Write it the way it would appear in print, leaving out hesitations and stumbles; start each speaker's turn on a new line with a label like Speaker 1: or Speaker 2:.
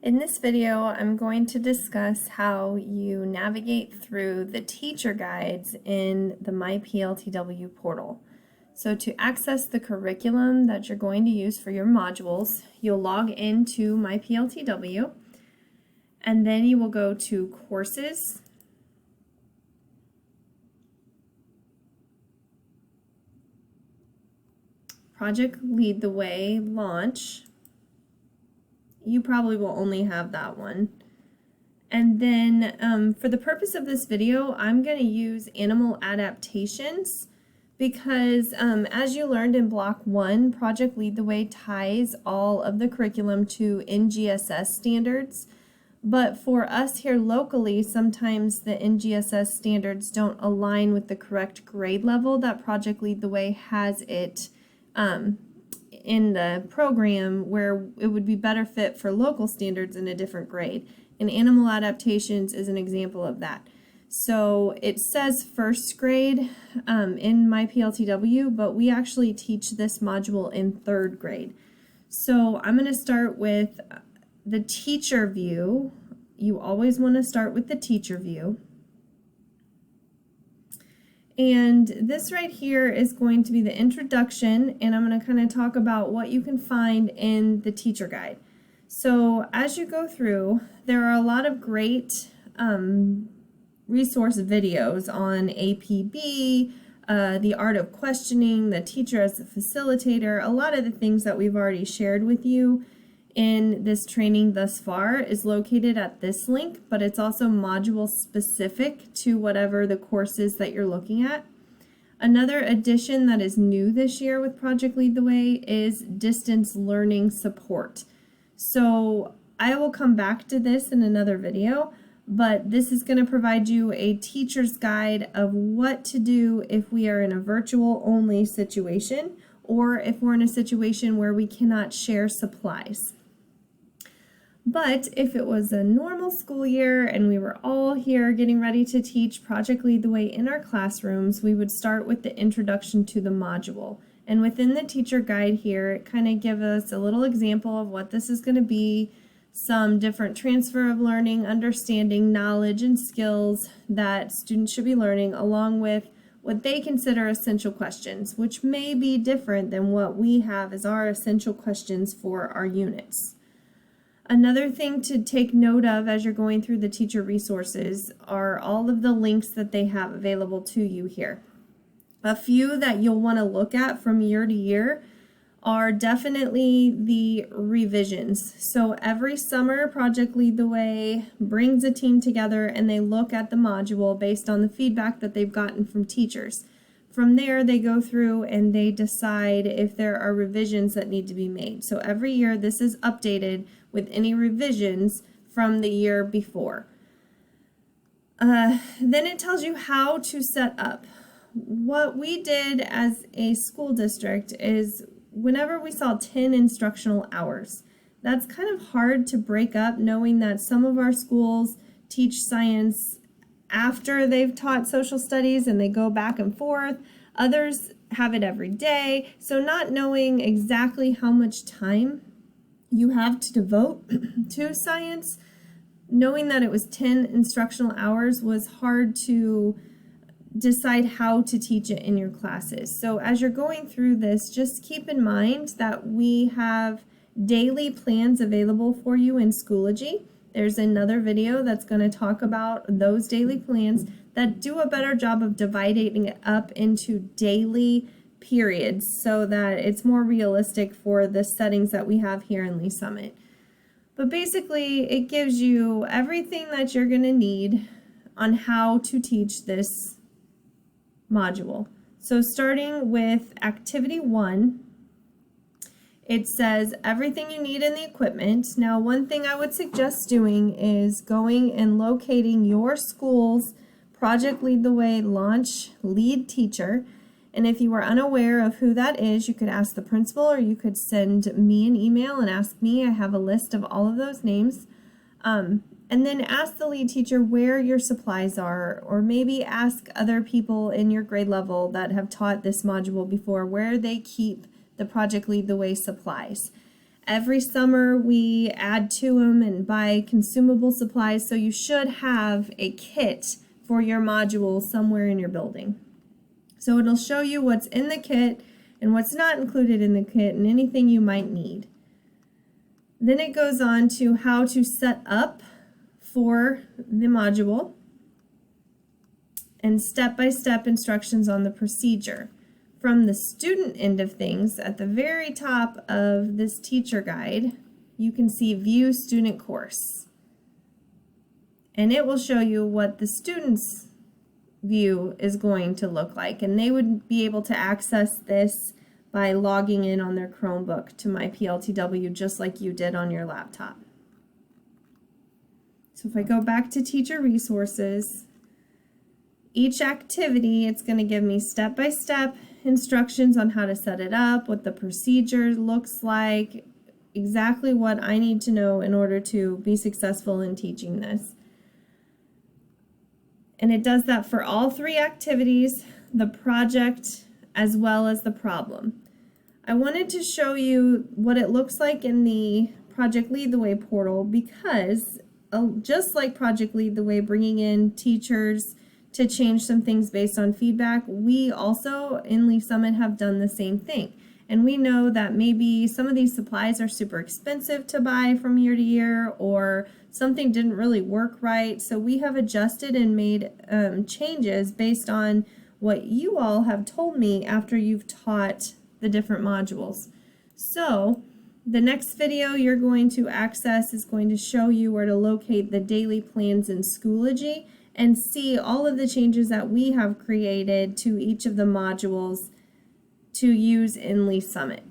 Speaker 1: In this video, I'm going to discuss how you navigate through the teacher guides in the My PLTW portal. So to access the curriculum that you're going to use for your modules, you'll log into My PLTW, and then you will go to Courses, Project Lead the Way, Launch. You probably will only have that one. And then for the purpose of this video, I'm going to use animal adaptations because as you learned in Block 1, Project Lead the Way ties all of the curriculum to NGSS standards. But for us here locally, sometimes the NGSS standards don't align with the correct grade level that Project Lead the Way has it in the program, where it would be better fit for local standards in a different grade. And animal adaptations is an example of that. So it says first grade in My PLTW, but we actually teach this module in third grade. So I'm going to start with the teacher view. You always want to start with the teacher view. And this right here is going to be the introduction, and I'm going to kind of talk about what you can find in the teacher guide. So as you go through, there are a lot of great resource videos on APB, the art of questioning, the teacher as a facilitator. A lot of the things that we've already shared with you in this training thus far is located at this link, but it's also module specific to whatever the course is that you're looking at. Another addition that is new this year with Project Lead the Way is distance learning support. So I will come back to this in another video, but this is going to provide you a teacher's guide of what to do if we are in a virtual only situation, or if we're in a situation where we cannot share supplies. But if it was a normal school year and we were all here getting ready to teach Project Lead the Way in our classrooms, we would start with the introduction to the module. And within the teacher guide here, it kind of gives us a little example of what this is going to be, some different transfer of learning, understanding, knowledge, and skills that students should be learning, along with what they consider essential questions, which may be different than what we have as our essential questions for our units. Another thing to take note of as you're going through the teacher resources are all of the links that they have available to you here. A few that you'll want to look at from year to year are definitely the revisions. So every summer, Project Lead the Way brings a team together and they look at the module based on the feedback that they've gotten from teachers. From there, they go through and they decide if there are revisions that need to be made. So every year, this is updated with any revisions from the year before. Then it tells you how to set up. What we did as a school district is whenever we saw 10 instructional hours, that's kind of hard to break up, knowing that some of our schools teach science after they've taught social studies and they go back and forth. Others have it every day. So not knowing exactly how much time you have to devote to science, knowing that it was 10 instructional hours was hard to decide how to teach it in your classes. So as you're going through this, just keep in mind that we have daily plans available for you in Schoology. There's another video that's going to talk about those daily plans that do a better job of dividing it up into daily periods so that it's more realistic for the settings that we have here in Lee Summit. But basically, it gives you everything that you're going to need on how to teach this module. So starting with Activity 1, it says everything you need in the equipment. Now, one thing I would suggest doing is going and locating your school's Project Lead the Way launch lead teacher. And if you are unaware of who that is, you could ask the principal, or you could send me an email and ask me. I have a list of all of those names. And then ask the lead teacher where your supplies are, or maybe ask other people in your grade level that have taught this module before where they keep the Project Lead the Way supplies. Every summer we add to them and buy consumable supplies, so you should have a kit for your module somewhere in your building. So it'll show you what's in the kit and what's not included in the kit and anything you might need. Then it goes on to how to set up for the module and step-by-step instructions on the procedure. From the student end of things, at the very top of this teacher guide, you can see View Student Course. And it will show you what the student's view is going to look like. And they would be able to access this by logging in on their Chromebook to My PLTW, just like you did on your laptop. So if I go back to Teacher Resources, each activity, it's going to give me step-by-step instructions on how to set it up, what the procedure looks like, exactly what I need to know in order to be successful in teaching this. And it does that for all 3 activities, the project, as well as the problem. I wanted to show you what it looks like in the Project Lead the Way portal because just like Project Lead the Way, bringing in teachers to change some things based on feedback, we also in Leaf Summit have done the same thing. And we know that maybe some of these supplies are super expensive to buy from year to year, or something didn't really work right. So we have adjusted and made changes based on what you all have told me after you've taught the different modules. So the next video you're going to access is going to show you where to locate the daily plans in Schoology and see all of the changes that we have created to each of the modules to use in Leaf Summit.